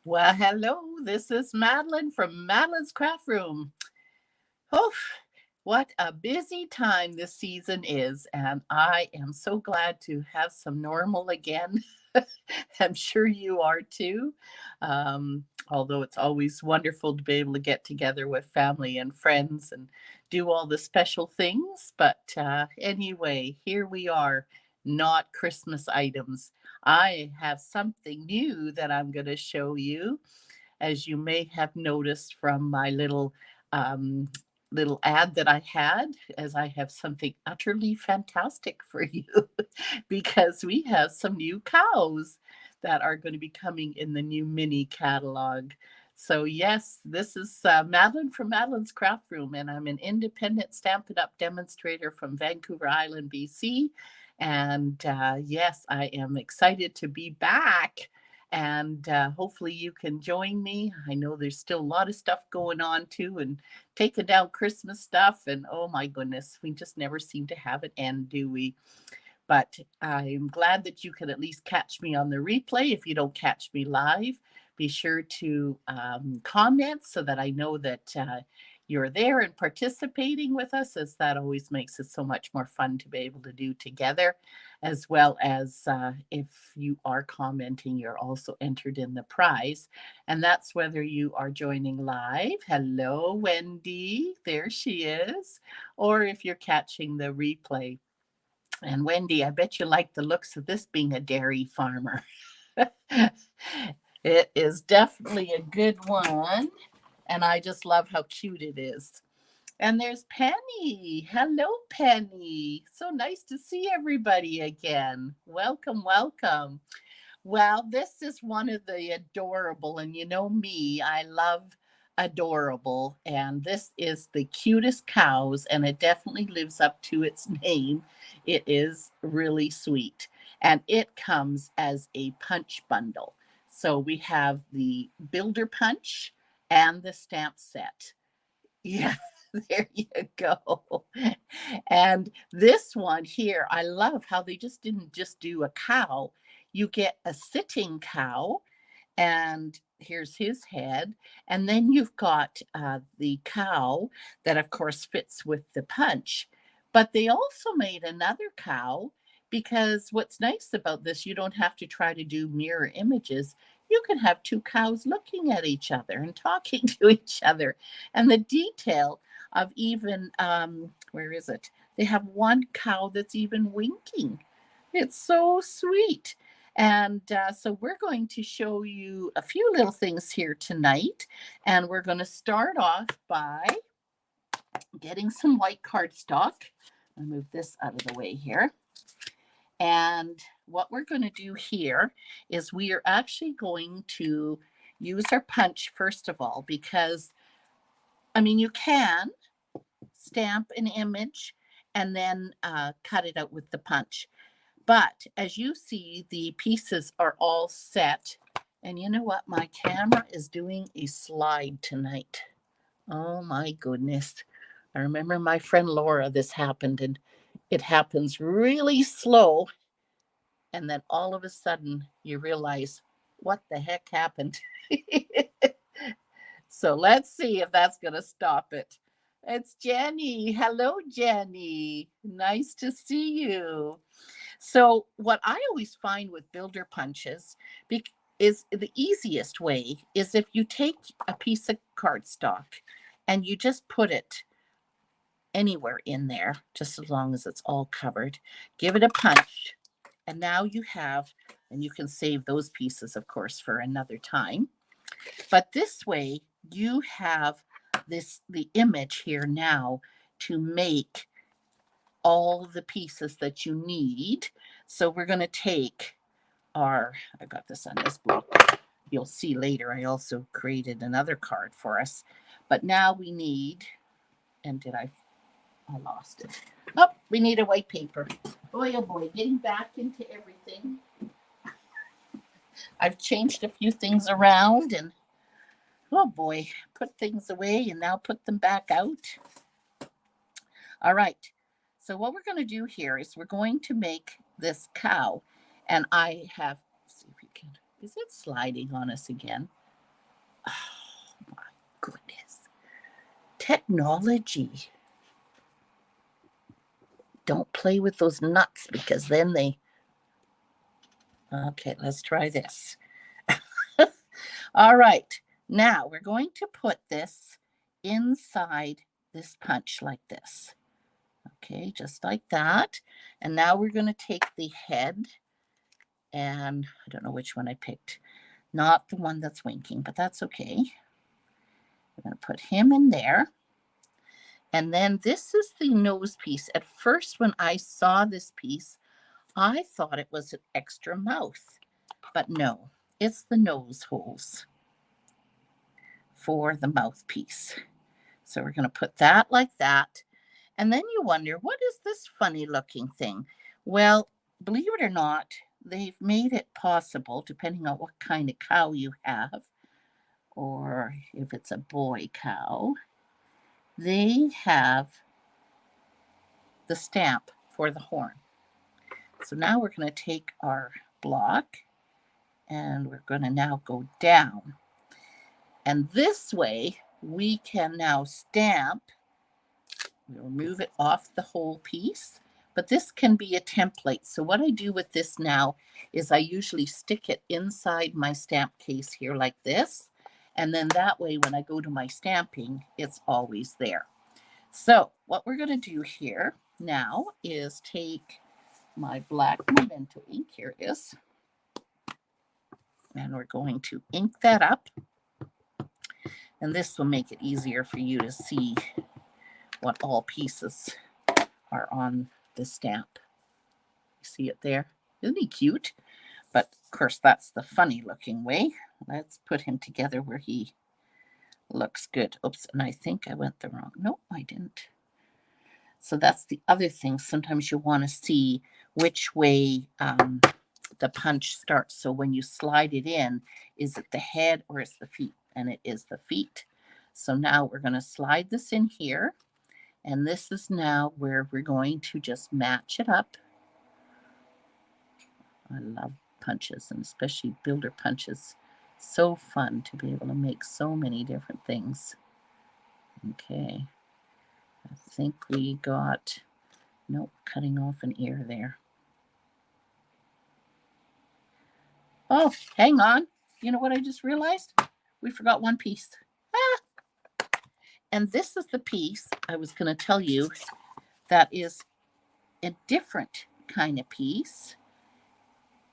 Well, hello. This is Madeline from Madeline's Craft Room. Oh, what a busy time this season is, and I am so glad to have some normal again. I'm sure you are too. Although it's always wonderful to be able to get together with family and friends and do all the special things. But anyway, here we are, not Christmas items. I have something new that I'm going to show you, as you may have noticed from my um, little ad that I had, as I have something utterly fantastic for you because we have some new cows that are going to be coming in the new mini catalog. So yes, this is Madeline from Madeline's Craft Room, and I'm an independent Stampin' Up! Demonstrator from Vancouver Island, BC. And yes, I am excited to be back, and hopefully you can join me. I know there's still a lot of stuff going on too, and taking down Christmas stuff, and oh my goodness, we just never seem to have it end, do we? But I'm glad that you can at least catch me on the replay. If you don't catch me live, be sure to comment so that I know that you're there and participating with us, as that always makes it so much more fun to be able to do together. As well as if you are commenting, you're also entered in the prize. And that's whether you are joining live. Hello, Wendy. There she is. Or if you're catching the replay. And Wendy, I bet you like the looks of this, being a dairy farmer. It is definitely a good one. And I just love how cute it is. And there's Penny. Hello, Penny. So nice to see everybody again. Welcome, welcome. Well, this is one of the adorable, and you know me, I love adorable. And this is the cutest cows, and it definitely lives up to its name. It is really sweet. And it comes as a punch bundle. So we have the builder punch and the stamp set. Yeah, there you go. And this one here, I love how they just didn't just do a cow. You get a sitting cow, and here's his head. And then you've got the cow that, of course, fits with the punch. But they also made another cow, because what's nice about this, you don't have to try to do mirror images. You can have two cows looking at each other and talking to each other. And the detail of even, where is it? They have one cow that's even winking. It's so sweet. And so we're going to show you a few little things here tonight. And we're going to start off by getting some white cardstock. I'll move this out of the way here. And what we're going to do here is we are actually going to use our punch first of all, because I mean, you can stamp an image and then cut it out with the punch. But as you see, the pieces are all set. And you know what? My camera is doing a slide tonight. Oh my goodness. I remember my friend Laura, this happened, and it happens really slow. And then all of a sudden, you realize, what the heck happened? So let's see if that's going to stop it. It's Jenny. Hello, Jenny. Nice to see you. So, what I always find with builder punches is the easiest way is if you take a piece of cardstock and you just put it anywhere in there, just as long as it's all covered, give it a punch, and now you have, and you can save those pieces, of course, for another time. But this way, you have the image here now to make all the pieces that you need. So we're going to take I got this on this block. You'll see later, I also created another card for us. But now we need, and I lost it. Oh, we need a white paper. Boy, oh boy, getting back into everything. I've changed a few things around, and oh boy, put things away and now put them back out. All right. So what we're going to do here is we're going to make this cow. And I have, let's see if you can, is it sliding on us again? Oh my goodness. Technology. Don't play with those nuts because then they... Okay, let's try this. All right. Now we're going to put this inside this punch like this. Okay, just like that. And now we're going to take the head, and I don't know which one I picked. Not the one that's winking, but that's okay. We're going to put him in there. And then this is the nose piece. At first, when I saw this piece, I thought it was an extra mouth, but no, it's the nose holes for the mouthpiece. So we're going to put that like that. And then you wonder, what is this funny looking thing? Well, believe it or not, they've made it possible, depending on what kind of cow you have, or if it's a boy cow, they have the stamp for the horn. So now we're going to take our block and we're going to now go down. And this way we can now stamp. We'll remove it off the whole piece, but this can be a template. So what I do with this now is I usually stick it inside my stamp case here like this. And then that way, when I go to my stamping, it's always there. So what we're going to do here now is take my black Memento ink. Here it is. And we're going to ink that up. And this will make it easier for you to see what all pieces are on the stamp. You see it there? Isn't he cute? But of course, that's the funny looking way. Let's put him together where he looks good. Oops, and I think I went the wrong. No, I didn't. So that's the other thing. Sometimes you want to see which way the punch starts. So when you slide it in, is it the head or is the feet? And it is the feet. So now we're going to slide this in here. And this is now where we're going to just match it up. I love punches, and especially builder punches. So fun to be able to make so many different things. Okay. I think we got, nope, cutting off an ear there. Oh, hang on. You know what I just realized? We forgot one piece. Ah! And this is the piece I was going to tell you that is a different kind of piece.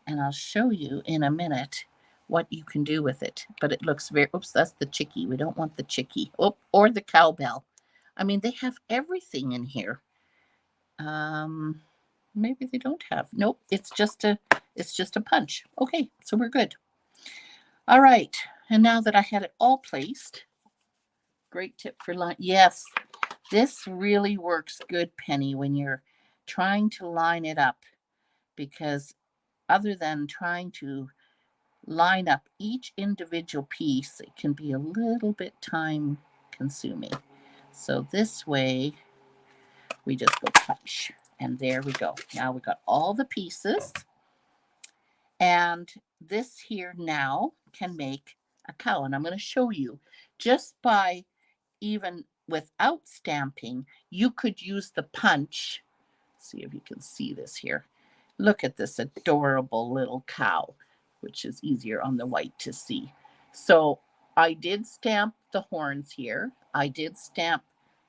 And I'll show you in a minute what you can do with it. But it looks very, oops, that's the chickie. We don't want the chickie. Oh, or the cowbell. I mean, they have everything in here. Maybe they don't have. Nope, it's just a punch. Okay, so we're good. All right, and now that I had it all placed, great tip for line. Yes, this really works good, Penny, when you're trying to line it up, because other than trying to line up each individual piece, it can be a little bit time consuming. So this way, we just go punch, and there we go. Now we got all the pieces, and this here now can make a cow. And I'm going to show you, just by even without stamping, you could use the punch. See if you can see this here. Look at this adorable little cow, which is easier on the white to see. So I did stamp the horns here. I did stamp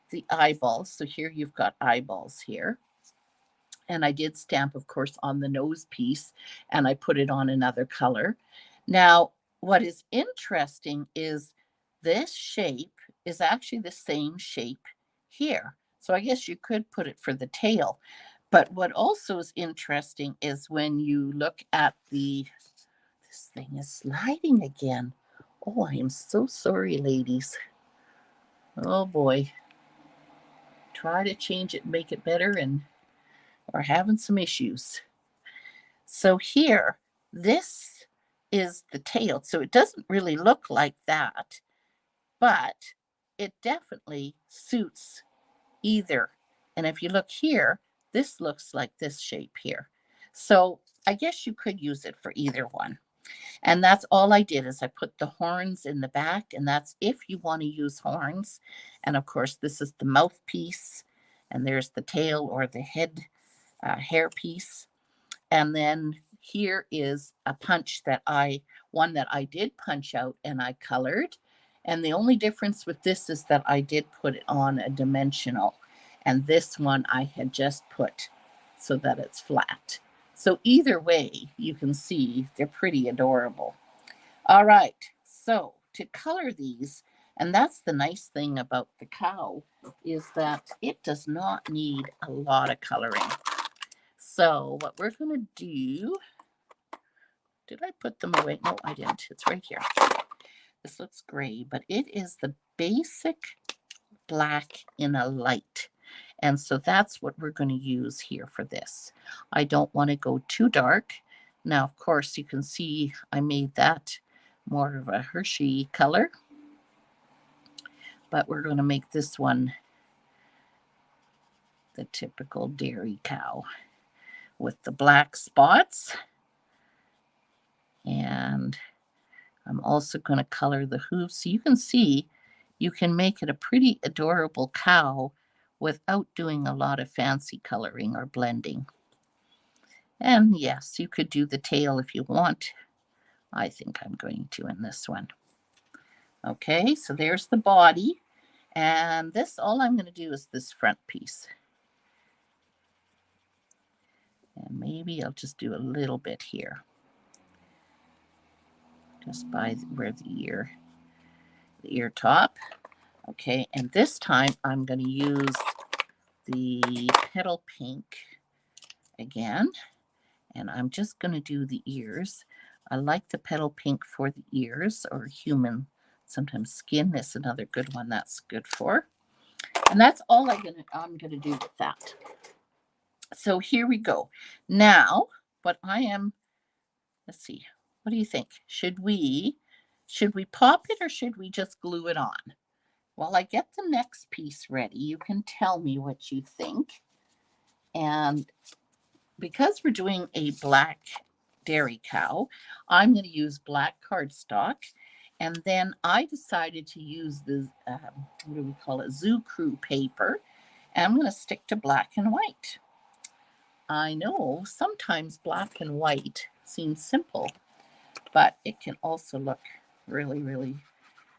the eyeballs. So here you've got eyeballs here. And I did stamp, of course, on the nose piece, and I put it on another color. Now, what is interesting is this shape is actually the same shape here. So I guess you could put it for the tail. But what also is interesting is when you look at this thing is sliding again. Oh, I am so sorry, ladies. Oh boy. Try to change it, make it better, and we're having some issues. So here, this is the tail. So it doesn't really look like that, but it definitely suits either. And if you look here, this looks like this shape here. So I guess you could use it for either one. And that's all I did is I put the horns in the back, and that's if you want to use horns. And of course, this is the mouthpiece, and there's the tail or the head hair piece. And then here is a one that I did punch out and I colored. And the only difference with this is that I did put it on a dimensional. And this one I had just put so that it's flat. So either way, you can see they're pretty adorable. All right, so to color these, and that's the nice thing about the cow, is that it does not need a lot of coloring. So what we're going to do, did I put them away? No, I didn't. It's right here. This looks gray, but it is the basic black in a light. And so that's what we're going to use here for this. I don't want to go too dark. Now, of course, you can see I made that more of a Hershey color. But we're going to make this one the typical dairy cow with the black spots. And I'm also going to color the hooves. So you can see you can make it a pretty adorable cow without doing a lot of fancy coloring or blending. And yes, you could do the tail if you want. I think I'm going to in this one. Okay, so there's the body. And this, all I'm going to do is this front piece. And maybe I'll just do a little bit here. Just by where the ear top. Okay, and this time I'm going to use the petal pink again, and I'm just going to do the ears. I like the petal pink for the ears, or human. Sometimes skin is another good one that's good for. And that's all I'm gonna do with that. So here we go. Now, let's see, what do you think? Should we pop it or should we just glue it on? While I get the next piece ready, you can tell me what you think. And because we're doing a black dairy cow, I'm going to use black cardstock. And then I decided to use the, what do we call it, Zoo Crew paper. And I'm going to stick to black and white. I know sometimes black and white seems simple, but it can also look really, really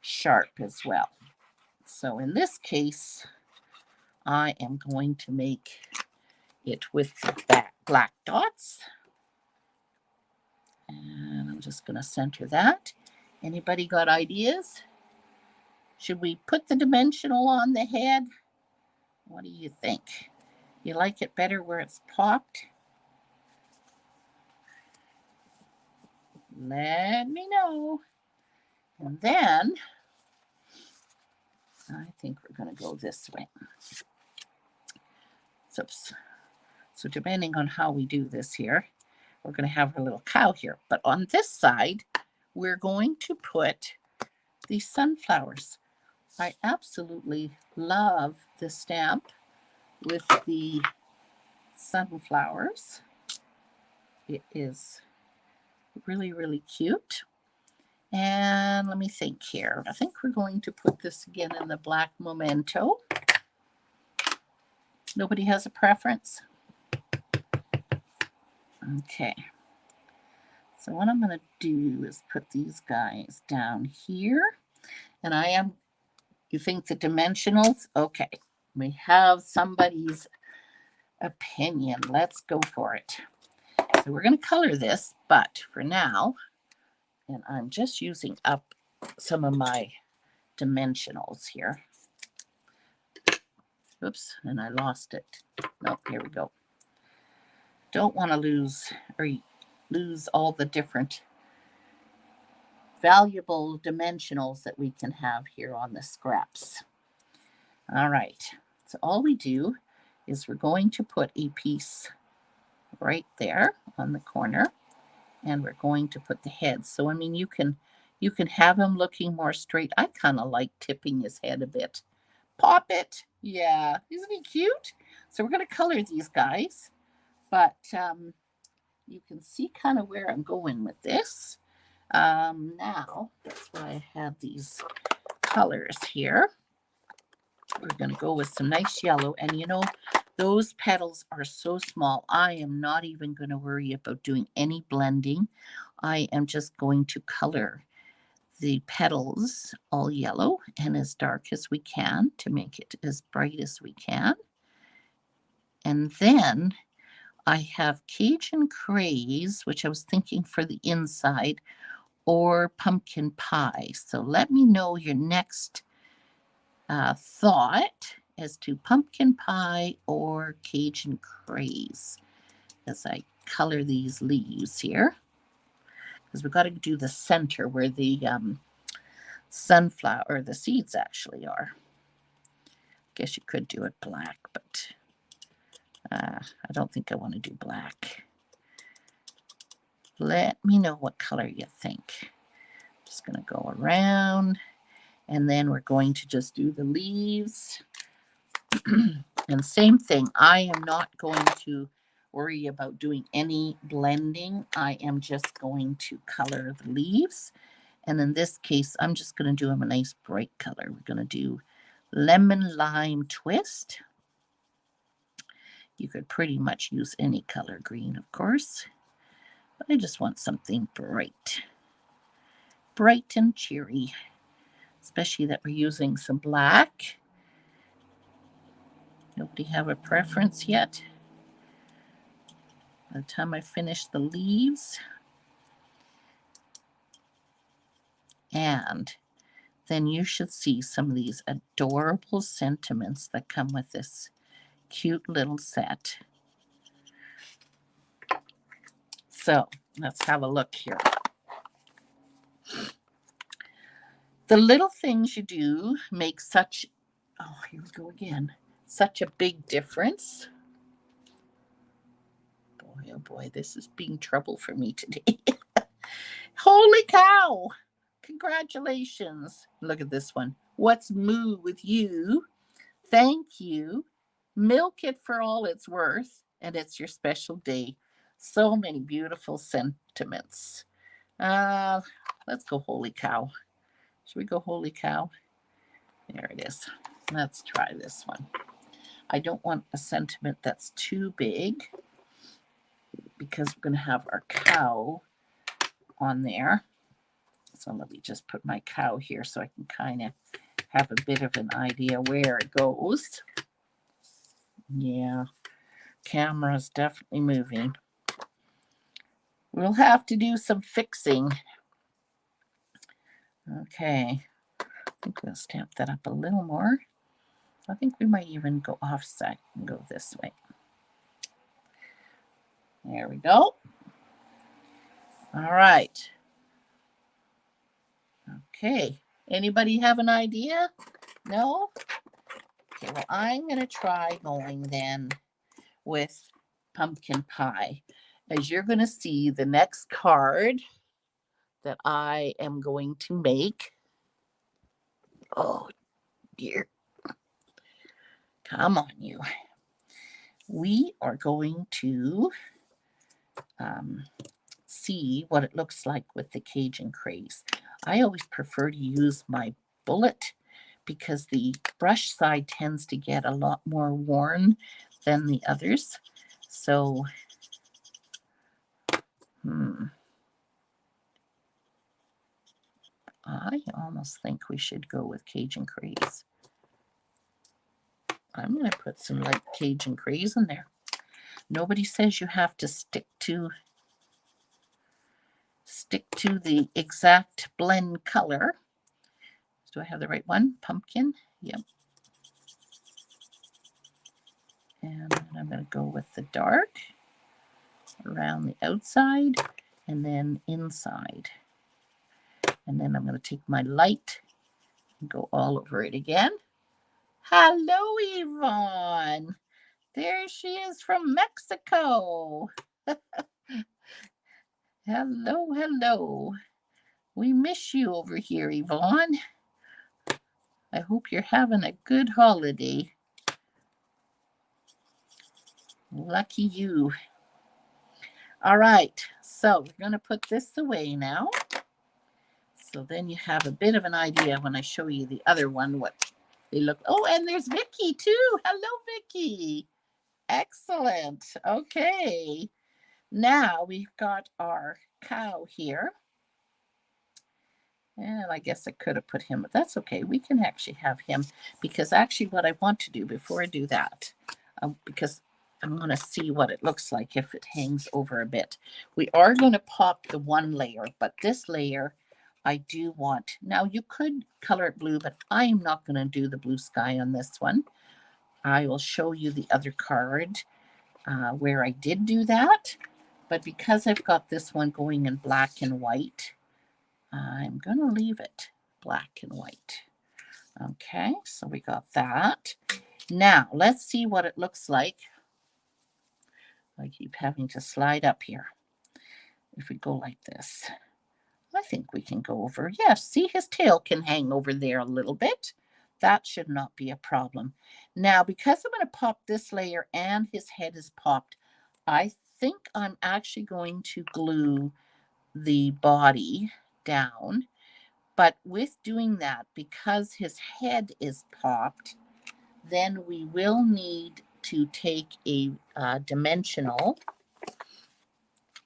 sharp as well. So in this case, I am going to make it with the black dots. And I'm just going to center that. Anybody got ideas? Should we put the dimensional on the head? What do you think? You like it better where it's popped? Let me know. And then I think we're going to go this way. So depending on how we do this here, we're going to have our little cow here. But on this side, we're going to put these sunflowers. I absolutely love the stamp with the sunflowers. It is really, really cute. And let me think here. I think we're going to put this again in the black memento. Nobody has a preference? Okay. So what I'm going to do is put these guys down here. And you think the dimensionals? Okay. We have somebody's opinion. Let's go for it. So we're going to color this, but for now, and I'm just using up some of my dimensionals here. Oops, and I lost it. Nope, here we go. Don't want to lose all the different valuable dimensionals that we can have here on the scraps. All right, so all we do is we're going to put a piece right there on the corner, and we're going to put the head. So I mean, you can have him looking more straight. I kind of like tipping his head a bit. Pop it. Yeah, isn't he cute? So we're going to color these guys, but you can see kind of where I'm going with this. Now, that's why I have these colors here. We're going to go with some nice yellow. And you know, those petals are so small. I am not even going to worry about doing any blending. I am just going to color the petals all yellow and as dark as we can to make it as bright as we can. And then I have Cajun Craze, which I was thinking for the inside, or pumpkin pie. So let me know your next thought as to pumpkin pie or Cajun Craze as I color these leaves here. Because we've got to do the center where the sunflower, or the seeds actually are. Guess you could do it black, but I don't think I want to do black. Let me know what color you think. Just going to go around, and then we're going to just do the leaves. And same thing, I am not going to worry about doing any blending. I am just going to color the leaves. And in this case, I'm just going to do them a nice bright color. We're going to do lemon lime twist. You could pretty much use any color green, of course. But I just want something bright. Bright and cheery. Especially that we're using some black. Nobody have a preference yet? By the time I finish the leaves. And then you should see some of these adorable sentiments that come with this cute little set. So let's have a look here. The little things you do make such, oh, here we go again, such a big difference. Boy, oh boy, this is being trouble for me today. Holy cow! Congratulations. Look at this one. What's moo with you? Thank you. Milk it for all it's worth, and it's your special day. So many beautiful sentiments. Let's go holy cow. Should we go holy cow? There it is. Let's try this one. I don't want a sentiment that's too big because we're going to have our cow on there. So let me just put my cow here so I can kind of have a bit of an idea where it goes. Yeah, camera's definitely moving. We'll have to do some fixing. Okay, I think we'll stamp that up a little more. I think we might even go offset and go this way. There we go. All right. Okay, anybody have an idea? No? Okay, well, I'm going to try going then with pumpkin pie. As you're going to see, the next card that I am going to make. Oh, dear. Come on, you. We are going to see what it looks like with the Cajun Craze. I always prefer to use my bullet because the brush side tends to get a lot more worn than the others. So, I almost think we should go with Cajun Craze. I'm going to put some light Cajun Craze in there. Nobody says you have to stick to the exact blend color. Do I have the right one? Pumpkin? Yep. And I'm going to go with the dark around the outside and then inside. And then I'm going to take my light and go all over it again. Hello, Yvonne. There she is from Mexico. Hello, hello. We miss you over here, Yvonne. I hope you're having a good holiday. Lucky you. All right, so we're going to put this away now. So then you have a bit of an idea when I show you the other one what they look. Oh, and there's Vicky too. Hello, Vicky. Excellent. Okay. Now we've got our cow here. And I guess I could have put him, but that's okay. We can actually have him because actually what I want to do before I do that, because I want to see what it looks like if it hangs over a bit. We are going to pop the one layer, but this layer I do want. Now you could color it blue, but I am not going to do the blue sky on this one. I will show you the other card where I did do that. But because I've got this one going in black and white, I'm going to leave it black and white. Okay, so we got that. Now, let's see what it looks like. I keep having to slide up here. If we go like this, I think we can go over. Yes, see his tail can hang over there a little bit. That should not be a problem. Now, because I'm going to pop this layer and his head is popped, I think I'm actually going to glue the body down. But with doing that, because his head is popped, then we will need to take a dimensional,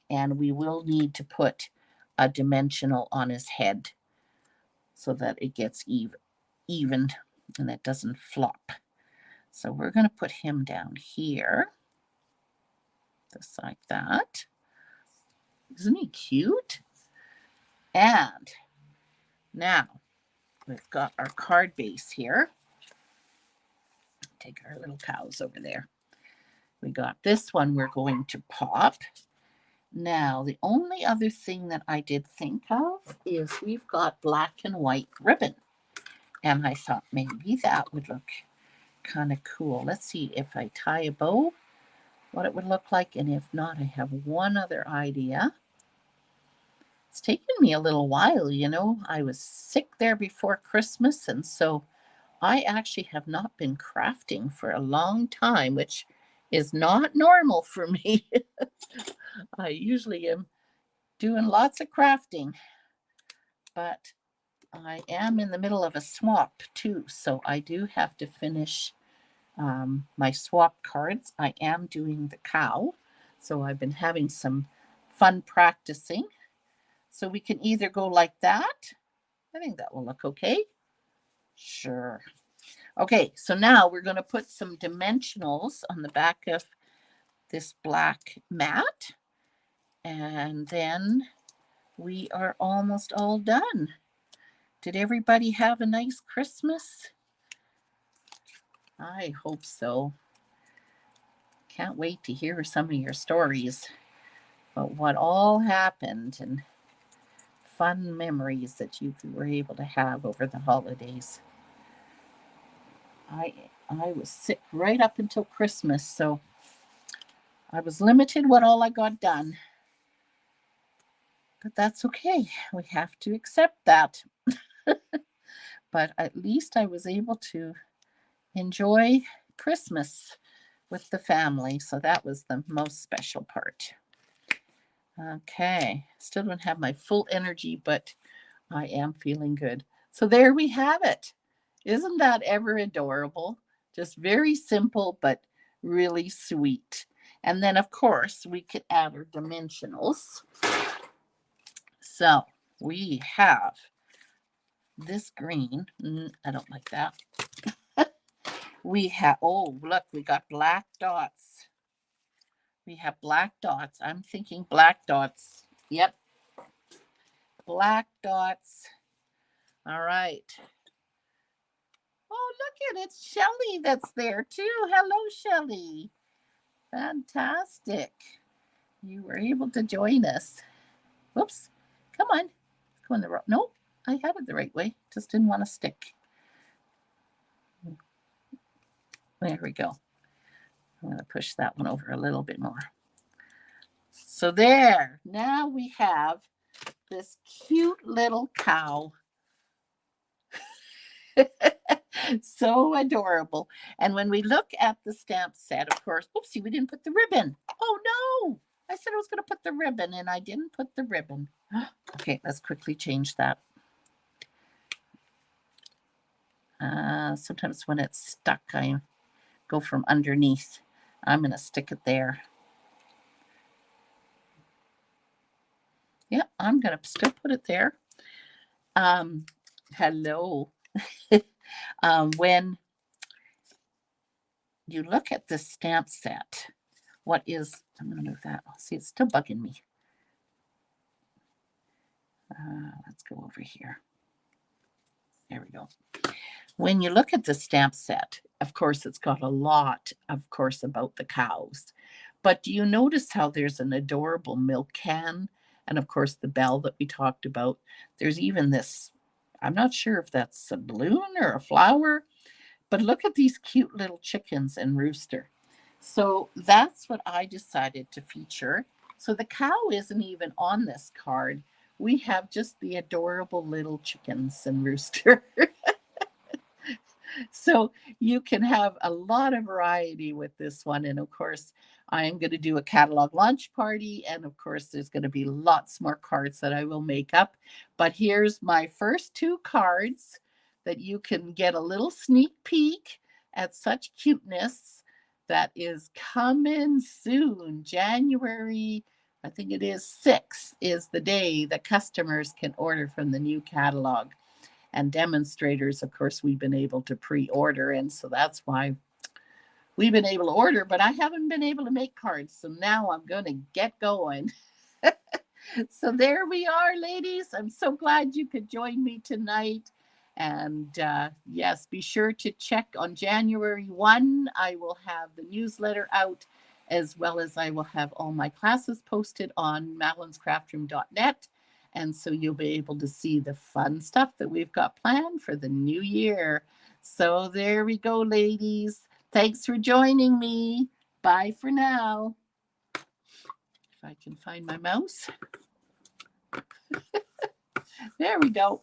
and we will need to put a dimensional on his head so that it gets even and it doesn't flop. So we're going to put him down here, just like that. Isn't he cute? And now we've got our card base here. Take our little cows over there. We got this one we're going to pop. Now, the only other thing that I did think of is we've got black and white ribbon. And I thought maybe that would look kind of cool. Let's see if I tie a bow, what it would look like. And if not, I have one other idea. It's taken me a little while, you know. I was sick there before Christmas, and so I actually have not been crafting for a long time, which is not normal for me. I usually am doing lots of crafting, but I am in the middle of a swap too, so I do have to finish my swap cards. I am doing the cow, so I've been having some fun practicing. So we can either go like that. I think that will look okay. Sure. Okay, so now we're going to put some dimensionals on the back of this black mat, and then we are almost all done. Did everybody have a nice Christmas? I hope so. Can't wait to hear some of your stories about what all happened and fun memories that you were able to have over the holidays. I was sick right up until Christmas, so I was limited what all I got done. But that's okay. We have to accept that. But at least I was able to enjoy Christmas with the family. So that was the most special part. Okay, still don't have my full energy, but I am feeling good. So there we have it. Isn't that ever adorable? Just very simple, but really sweet. And then, of course, we could add our dimensionals. So we have this green. I don't like that. We have, oh, look, we got black dots. We have black dots. I'm thinking black dots. Yep. Black dots. All right. Oh, look at it. It's Shelly that's there too. Hello, Shelly. Fantastic. You were able to join us. Whoops. Come on. Go in the wrong. Nope. I had it the right way. Just didn't want to stick. There we go. I'm going to push that one over a little bit more. So there. Now we have this cute little cow. So adorable. And when we look at the stamp set, of course, oopsie, we didn't put the ribbon. Oh no, I said I was going to put the ribbon and I didn't put the ribbon. Okay, let's quickly change that. Sometimes when it's stuck, I go from underneath. I'm going to stick it there. Yeah, I'm going to still put it there. Hello. When you look at the stamp set, I'm going to move that. See, it's still bugging me. Let's go over here. There we go. When you look at the stamp set, of course, it's got a lot, of course, about the cows. But do you notice how there's an adorable milk can? And of course, the bell that we talked about. There's even this, I'm not sure if that's a balloon or a flower, but look at these cute little chickens and rooster. So that's what I decided to feature. So the cow isn't even on this card. We have just the adorable little chickens and rooster. So you can have a lot of variety with this one. And of course, I'm going to do a catalog launch party. And of course, there's going to be lots more cards that I will make up. But here's my first 2 cards that you can get a little sneak peek at such cuteness that is coming soon. January, I think it is 6th, is the day that customers can order from the new catalog. And demonstrators, of course, we've been able to pre-order, and so that's why we've been able to order, but I haven't been able to make cards, so now I'm going to get going. So there we are, ladies. I'm so glad you could join me tonight. And yes, be sure to check on January 1. I will have the newsletter out, as well as I will have all my classes posted on madelinescraftroom.net. And so you'll be able to see the fun stuff that we've got planned for the new year. So there we go, ladies. Thanks for joining me. Bye for now. If I can find my mouse. There we go.